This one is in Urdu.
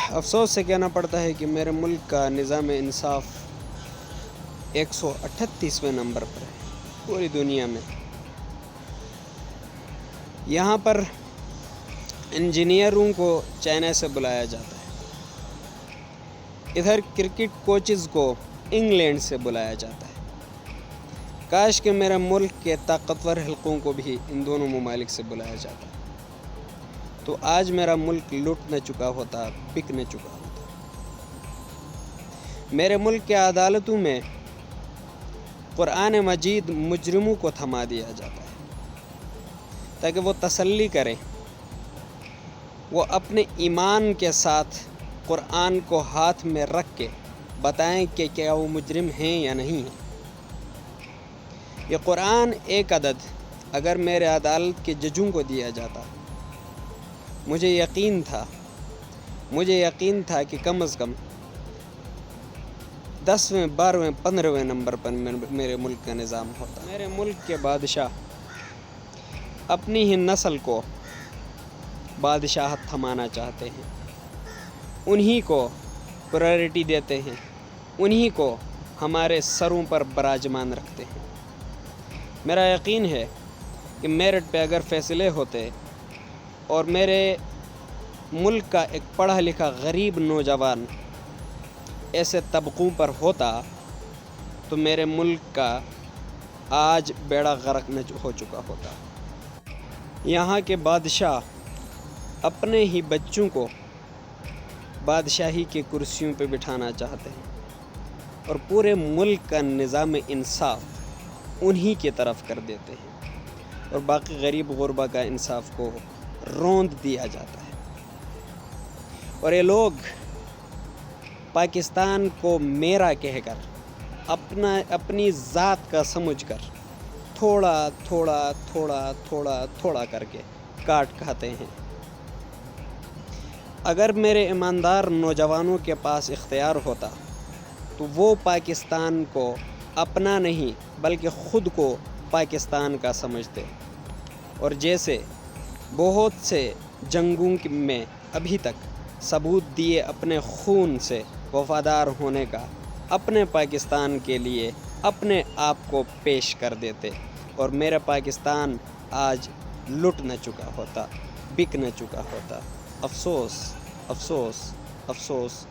افسوس سے کہنا پڑتا ہے کہ میرے ملک کا نظام انصاف 138ویں نمبر پر ہے پوری دنیا میں۔ یہاں پر انجینئروں کو چائنا سے بلایا جاتا ہے، ادھر کرکٹ کوچز کو انگلینڈ سے بلایا جاتا ہے۔ کاش کہ میرے ملک کے طاقتور حلقوں کو بھی ان دونوں ممالک سے بلایا جاتا، تو آج میرا ملک لٹ نہ چکا ہوتا، بک نہ چکا ہوتا۔ میرے ملک کے عدالتوں میں قرآن مجید مجرموں کو تھما دیا جاتا ہے تاکہ وہ تسلی کریں، وہ اپنے ایمان کے ساتھ قرآن کو ہاتھ میں رکھ کے بتائیں کہ کیا وہ مجرم ہیں یا نہیں ہیں۔ یہ قرآن ایک عدد اگر میرے عدالت کے ججوں کو دیا جاتا، مجھے یقین تھا کہ کم از کم 10ویں 12ویں 15ویں نمبر پر میرے ملک کا نظام ہوتا۔ میرے ملک کے بادشاہ اپنی ہی نسل کو بادشاہت تھمانا چاہتے ہیں، انہی کو پرائرٹی دیتے ہیں، انہی کو ہمارے سروں پر براجمان رکھتے ہیں۔ میرا یقین ہے کہ میرٹ پہ اگر فیصلے ہوتے اور میرے ملک کا ایک پڑھا لکھا غریب نوجوان ایسے طبقوں پر ہوتا تو میرے ملک کا آج بیڑا غرق نہ ہو چکا ہوتا۔ یہاں کے بادشاہ اپنے ہی بچوں کو بادشاہی کی کرسیوں پہ بٹھانا چاہتے ہیں اور پورے ملک کا نظام انصاف انہی کی طرف کر دیتے ہیں اور باقی غریب غربا کا انصاف کو روند دیا جاتا ہے۔ اور یہ لوگ پاکستان کو میرا کہہ کر اپنی ذات کا سمجھ کر تھوڑا تھوڑا تھوڑا تھوڑا تھوڑا کر کے کاٹ کھاتے ہیں۔ اگر میرے ایماندار نوجوانوں کے پاس اختیار ہوتا تو وہ پاکستان کو اپنا نہیں بلکہ خود کو پاکستان کا سمجھتے، اور جیسے بہت سے جنگوں میں ابھی تک ثبوت دیے اپنے خون سے وفادار ہونے کا، اپنے پاکستان کے لیے اپنے آپ کو پیش کر دیتے، اور میرا پاکستان آج لٹ نہ چکا ہوتا، بک نہ چکا ہوتا۔ افسوس افسوس افسوس